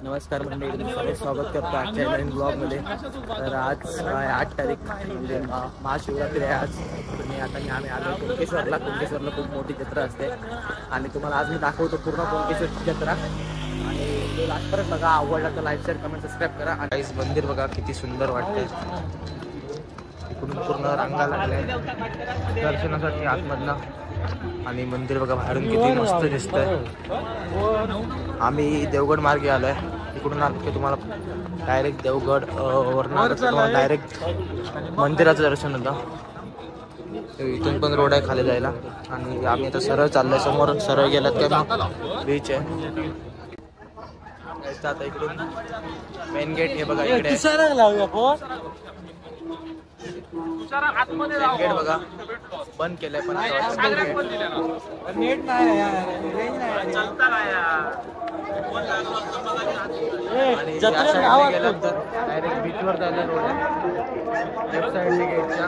नमस्कार मंडळी, स्वागत करतो आजच्या नवीन ब्लॉगमध्ये. तर आज 8 तारीख म्हणजे महाशिवरात्री आहे आज. आणि आता आम्ही आलो कुणकेश्वरला. कुणकेश्वरला खूप मोठी जत्रा असते आणि तुम्हाला आज मी दाखवतो पूर्ण कुणकेश्वरची जत्रा. आणि लास्टपर्यंत बघा, आवडला तर लाईक शेअर कमेंट सबस्क्राईब करा. आणि मंदिर बघा किती सुंदर वाटते. इकडून पूर्ण रांगा लागल्या दर्शनासाठी आतमधनं. आणि मंदिर बघा बाहेरून किती मस्त दिसतंय. आम्ही देवगड मार्गे आलोय. इकडून आलो की तुम्हाला डायरेक्ट देवगड वरून डायरेक्ट मंदिराचं दर्शन होतं. इथून पण रोड आहे खाली जायला. आणि आम्ही आता सरळ चाललोय. समोर सरळ गेलात का मग बीच आहे. आता इकडून मेन गेट हे बघा, इकडे गेट बघा बंद केलंय. पण नेट नाही आणि गेलं तर डायरेक्ट बीचवर जायला रोड आहे. लेफ्ट साईडने गेटच्या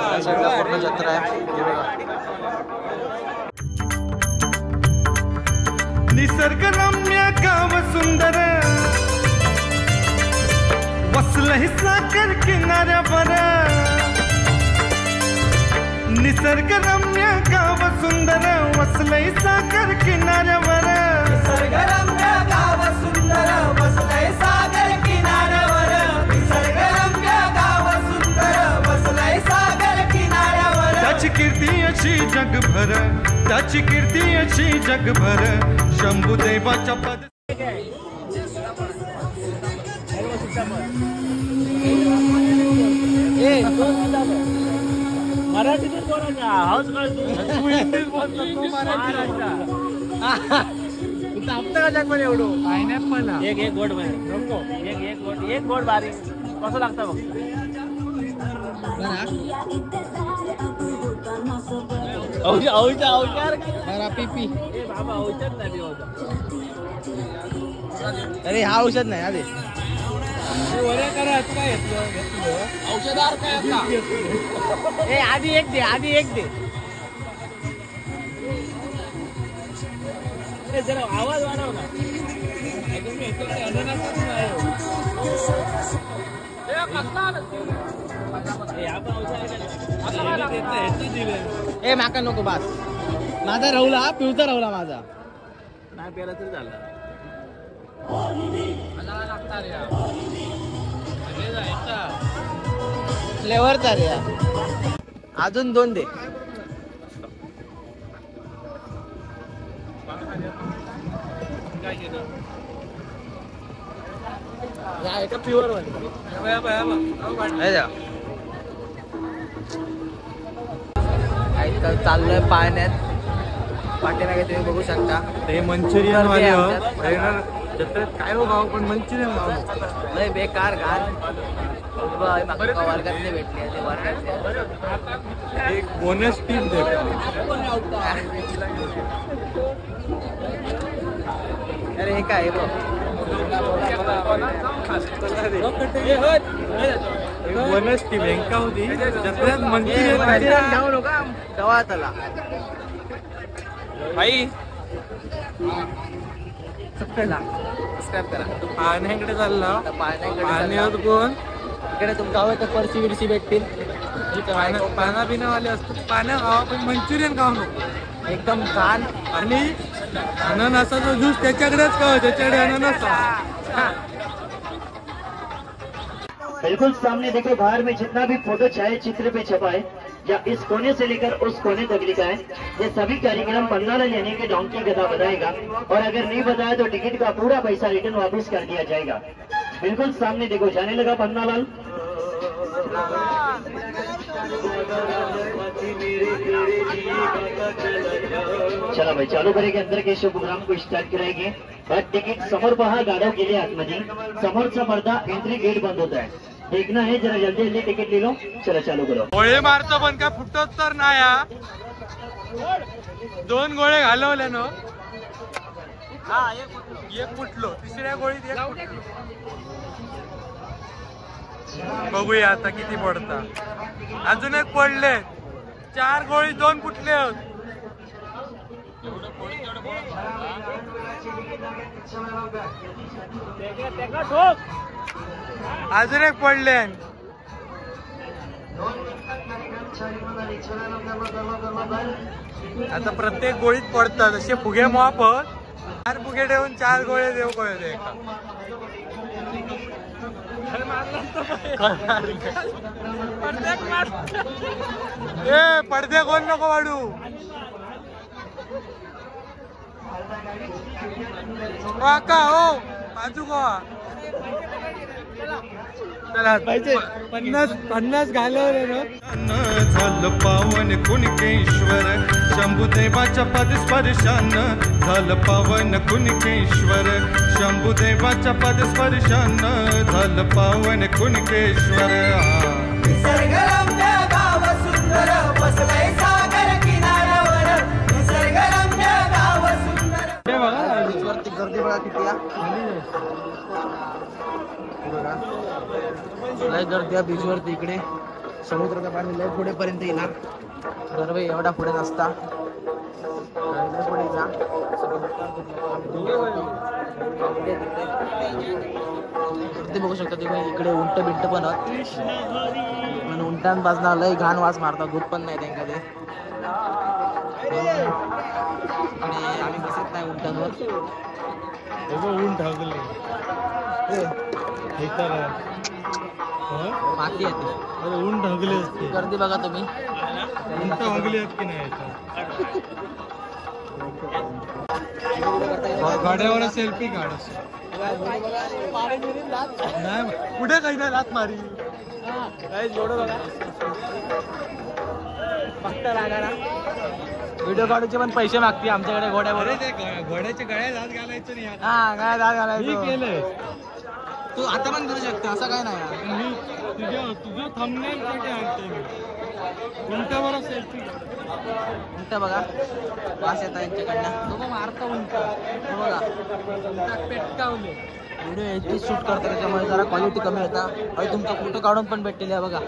आणि साईडला पूर्ण जत्रा आहे. हे बघा, निसर्गरम्य गाव सुंदर वसलंय सागर किनाऱ्यावर. निसर्गरम्य गाव सुंदर वसलंय सागर किनाऱ्यावर. निसर्गरम्य गाव सुंदर वसलंय सागर किनाऱ्यावर. निसर्गरम्य गाव सुंदर वसलंय सागर किनाऱ्यावर. त्याची कीर्ती अशी जगभर, त्याची कीर्ती अशी जगभर. शंभूदेवाच्या पद मराठीतून बोलायचा हाऊस तू इंग्लिश बोलतो, तो मराठी. आपलं जगमध्ये एवढं पायनॅपल एक गोड नको, एक गोड बारीक कसं लागतं बघ. अरे हा औषध नाही अरे औषधार काय. आधी एक दे जरा आवाज वाढव ना. माका नको बास. माझा राहुला पिवचा राहुला माझा नाही पेला तरी झाला. फ्लेवरचा रे. अजून 2 दे. प्युअर चाललोय पाण्यात. पाठीमागे तुम्ही बघू शकता ते मंचुरियन वाले जत्रेत काय हो भाव, पण मंचुरियन भाव लय बेकार घाण. वर्गातले भेटले ते वर्गातले. एक बोनस टीम दे. अरे हे काय बोनस टीम हेंका होती जत्रेत मंचुरियन जाऊ नका गवात आला भाई. सबस्क्राईब करा. पाण्याकडे चालला. पाण्याकडे कोण इकडे तुमच्या हवं तर पर्सी विरसी भेटतील. पाना पिण्यावाले असतात. पाण्या खावा पण मंचुरियन खाऊ नको. एकदम छान. आणि अननसाचा ज्यूस त्याच्याकडेच खावा, त्याच्याकडे अननस. बिल्कुल सामने देखो, बाहर में जितना भी फोटो छाया चित्र पे छपा है या इस कोने से लेकर उस कोने तक लिखा है, ये सभी कार्यक्रम पन्नालाल यानी कि डोंकी गधा बताएगा. और अगर नहीं बताया तो टिकट का पूरा पैसा रिटर्न वापस कर दिया जाएगा. बिल्कुल सामने देखो, जाने लगा पन्नालाल. चला भाई, चालू करेंगे. अंदर के प्रोग्राम को स्टार्ट कराएंगे. बट टिकट समोर पहा, गाड्या गेले आतमध्ये. समोरचा पडदा एंट्री गेट बंद होता है. देखना है, जरा जल्दी जल्दी टिकट ले लो. चला चालू करो. गोळे मारतो पण काय फुटत तर नाही. 2 गोळे घालवले ना. एक फुटलो, तिसऱ्या गोळीत एक फुटलो. बघूया आता किती पडता. अजून एक पडले. 4 गोळी 2 फुटले. अजून एक पडले. आता प्रत्येक गोळीत पडतात असे फुगे मापत 4 फुगे ठेवून 4 गोळे देऊ कळते. ए पडदे कोण नको वाढू. काका हो बाजू को चला पाहिजे 50 घालवले ना. झालं पावन कुणकेश्वर शंभुदेवाच्या पदस्पर्शानं झालं पावन कुणकेश्वर शंभुदेवाच्या पदस्पर्शानं झालं पावन कुणकेश्वर. निसर्गरम्य गाव सुंदर बसलंय सागर किनाऱ्यावर निसर्गरम्य गाव सुंदर. बीचवरती गर्दी बघा किती लय गर्दी आहे बीचवरती. इकडे समुद्राचं पाणी लय पुढेपर्यंत येणार. दरवेळी एवढा पुढे नसता लय पुढे येणार. गर्दी बघू शकता तुम्ही. इकडे उंट बिंट पण पण उंटांपासून लय घाण वास मारतात. दूध पण नाही त्यांना ते. इकडे आम्ही बसत नाही उंटांवर. ऊन ढगले माती येते. ऊन ढगले असते. गर्दी बघा तुम्ही. उंट ढगले आहेत की नाही. गाड्यावर सेल्फी काढ. नाही पुढे काही नाही लात मारी. व्हिडिओ काढूचे पण पैसे मागते आमच्याकडे घोड्यावर. घोड्याच्या गळ्यात हात घालायचं नाही. हा काय दाद घालायचं केलंय तू आता पण करू शकते असं काय नाही. तुझं थंबनेल साठी आणते मी. उंटावर सेल्फी उंट बघा वास येतात यांच्याकडनं. तो मारतो उंट बघा. पेटकावले व्हिडिओ एचडी शूट करतो त्याच्यामुळे जरा क्वालिटी कमी होता. आणि तुमचा फोटो काढून पण भेटलेले आहे बघा.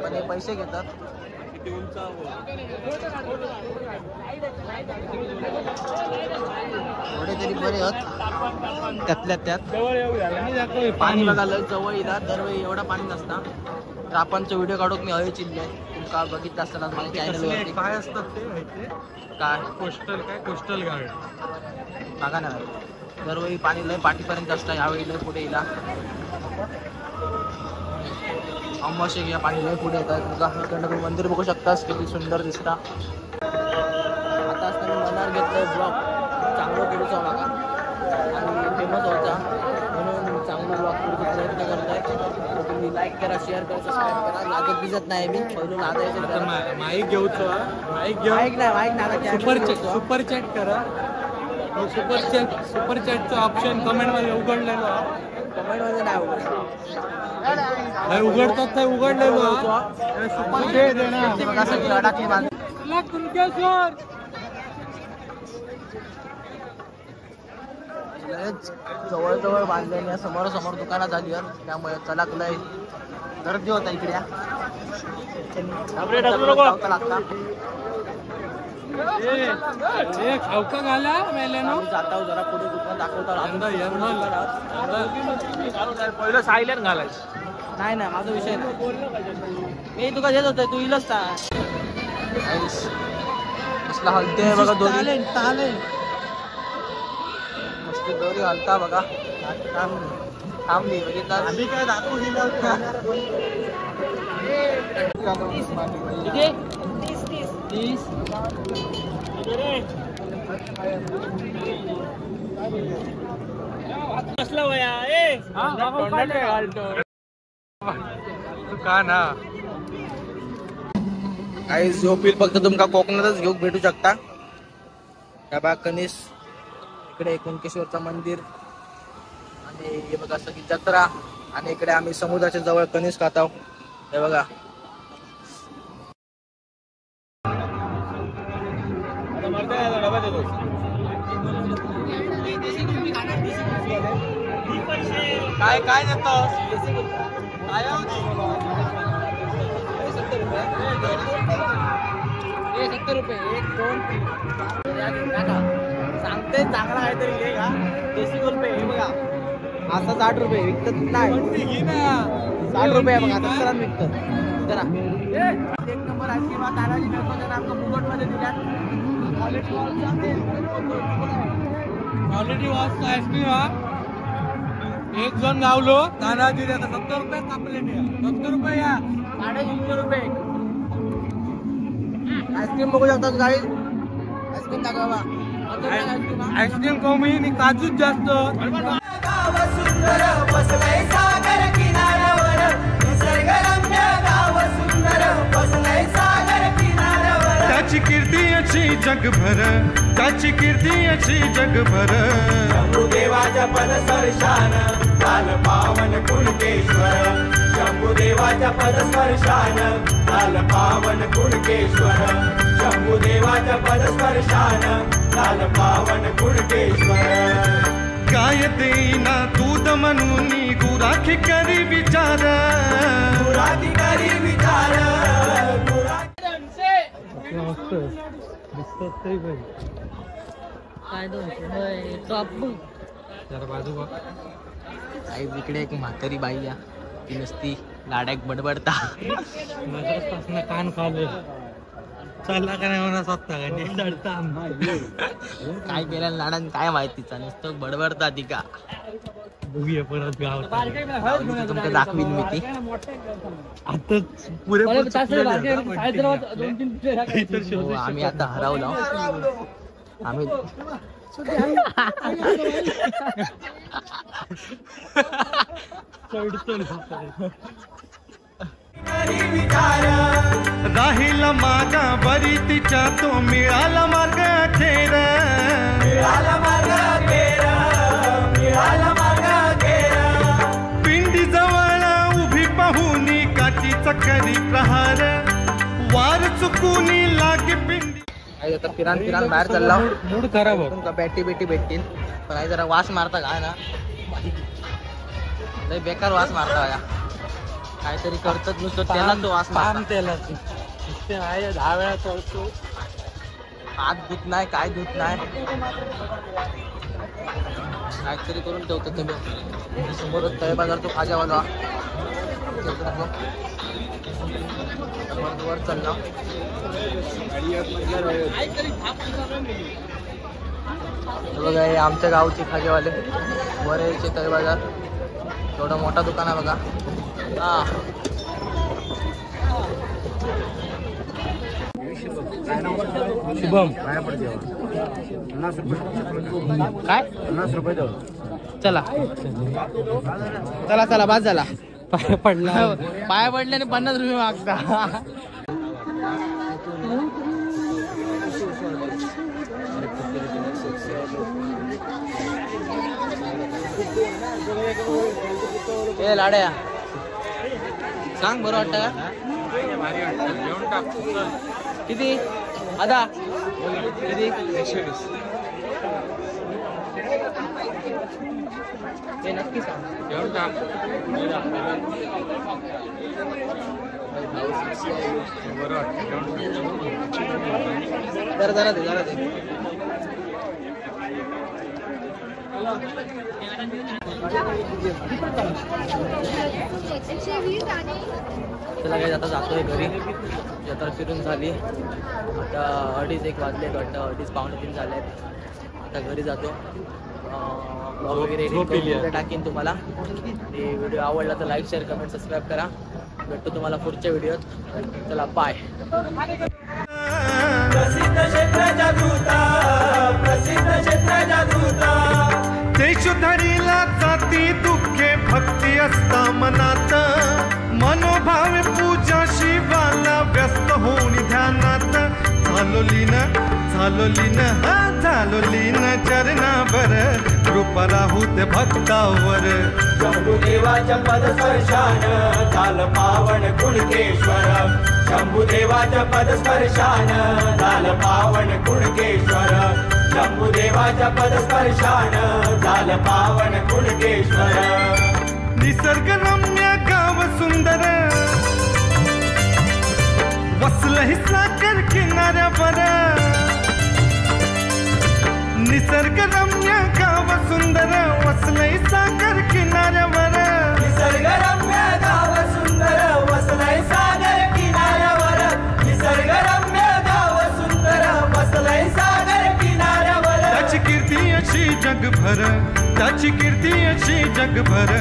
पण हे पैसे घेतात. थोडे तरी बरे आहेत त्यातल्या त्यात. पाणी बघा लय जवळ येतात. दरवेळी एवढा पाणी नसता. तर आपणचे व्हिडिओ काढून मी हवे चिल्ले तुमका बघितलं असताना माझ्या चॅनलवरती. काय असतात ते माहिती काय कोस्टल गार्ड बघा ना. दरवेळी पाणी लय पाठीपर्यंत असतं. यावेळी लय पुढे येईल. अमावस्या या पाणी लय पुढे येतात. बघा इकडनं तुम्ही मंदिर बघू शकतास किती सुंदर दिसता. आता असताना मनावर घेतलंय ब्लॉग चांगलं पुढचा बघा आणि फेमस व्हायचा म्हणून चांगलं ब्लॉग पुढचा प्रयत्न करतोय. तुम्ही लाईक करा, शेअर करा, सबस्क्राईब करा. लागत दिसत नाही मी पहिलं लागायचं. माईक घेऊच माईक नाही सुपर चॅट करा. सुपर चॅटचं ऑप्शन कमेंट मध्ये उघडलेलं. कमेंट मध्ये नाही उघडतात ते उघडलेलं. बघा सगळी अडाकली माणसं. जवळ बांधलेल्या समोर दुकानात झाली. त्यामुळे चला लय गर्दी होता इकडे. खावका घाला जाता जरा पुढे दुकान दाखवता. पहिलं सायलेंट घालायचं. नाही माझा विषय नाही. मी तुका देत होतो तू इलच कसला हलते बघा. दोरी मस्त दोरी हलता बघा. थांबली बघितला. आम्ही काय दाखवू दिलं किती 30 कसला वया का ना काही झोपील फक्त तुमका कोकणातच घेऊन भेटू शकता. या बघा कनिष इकडे कुणकेश्वरचं मंदिर आणि हे बघा सगळी जत्रा. आणि इकडे आम्ही समुद्राच्या जवळ कनिष खात आहोत. हे बघा काय काय देतो 70 रुपये 1 2 3 सांगते चांगला आहे तरी घे का. देशी गोलपे हे बघा असा 60 रुपये विकत नाही. 60 रुपये बघा दसरा विकत जरा. एक नंबर आईस्क्रीम हा तानाजी मेळकोच्या आमच्या मुगटमध्ये दिल्यात. क्वालिटी वास आईस्क्रीम हा एक जण गावलो तानाजी 70 रुपये कापले 70 रुपये या 350 रुपये आईस्क्रीम बघू शकता गावी. आईस्क्रीम दाखवा. आईस्क्रीम कमी आणि काजूच जास्त. गाव सुंदर बसलंय सागर किनाऱ्यावर निसर्गरम्य गाव सुंदर बसलंय सागर किनाऱ्यावर त्याची कीर्ती अशी जगभर त्याची कीर्ती अशी जगभर शंभुदेवाच्या पदस्पर्शान झालं पावन कुणकेश्वर शंभुदेवाच्या पदस्पर्शान झालं पावन कुणकेश्वर शंभुदेवाच्या पदस्पर्शान झालं पावन कुणकेश्वर काय देईना दूध म्हणून गुराखी करी विचार गुराखी करी विचार आई इकडे एक म्हातारी बाई या ती नुसती लाड्याक बडबडता. कान खाले चालला का नाही म्हणा स्वतः काय केलं लाडान काय माहितीचा नुसतं बडबडता ती का. बघूया परत गाव तुमका दाखवीन मी ती. आता पुरे हो, आम्ही आता हरवलो आम्ही. राहिला मागा बरी तिच्या तो मिळाला मार्ग अखेर मिळाला मार्ग अखेर मिळाला मार्ग अखेर पिंडी जवळ उभी पाहुनी काठी चकरी प्रहार वार चुकूनी लागे पिंडी. आई आता फिरान बाहेर चालला. मूड खराब हो. तुमका बॅटी भेटतील पण आई जरा वास मारता काय ना लय बेकार वास मारता या. काहीतरी करतात नुसतं त्याला तो वास मारता. त्याला 10 वेळा चढतो. हात धुत नाही काय धुत नाही काहीतरी करून ठेवतो तुम्ही. समोरच तळे बाजार तो खाजावाला वर चालला. बघा हे आमच्या गावचे खाजेवाले वर यायचे तळे बाजार. थोडा मोठा दुकान आहे बघा. हा शुभम काय 50 रुपये देऊ. चला चला चला बाद झाला. पाय पडला पाया पडल्याने 50 रुपये मागता. ए लाड्या सांग बरं वाटतं का किती आता किती 120 ते नक्की सांग. जरा दे चला काय आता जातोय घरी. जत्रा फिरून झाली आता 2:30 वाजलेत वाटतं. 2:30 पावणे 3 झालेत. आता घरी जातो. ब्लॉग वगैरे टाकीन तुम्हाला. आणि व्हिडिओ आवडला तर लाईक शेअर कमेंट सबस्क्राईब करा. भेटतो तुम्हाला पुढच्या व्हिडिओत. चला बाय. प्रसिद्ध क्षेत्राच्या दूता प्रसिद्ध क्षेत्राच्या दूता देशधरीला जाती दुःखे भक्ती असता मनात मनोभाव पूजा शिवाला व्यस्त होऊन ध्यानात झालो लीन चरणावर कृपा राहूत भक्तावर शंभुदेवाच्या पदस्पर्शान झालं पावन कुणकेश्वर शंभुदेवाच्या पदस्पर्शान झालं पावन कुणकेश्वर शंभुदेवाच्या पदस्पर्शान झालं पावन कुणकेश्वर निसर्गरम्य गाव सुंदर वसलंय सागर किनाऱ्यावर निसर्गरम्य गाव सुंदर वसलंय सागर किनाऱ्यावर निसर्गरम्य गाव सुंदर वसलंय सागर किनाऱ्यावर निसर्गरम्य गाव सुंदर वसलंय सागर किनाऱ्यावर त्याची कीर्ती अशी जगभर त्याची कीर्ती अशी जगभर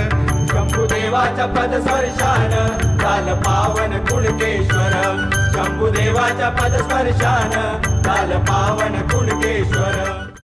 शंभुदेवाच्या पदस्पर्शान झालं पावन कुणकेश्वर शंभुदेवाच्या पदस्पर्शान झालं पावन कुणकेश्वर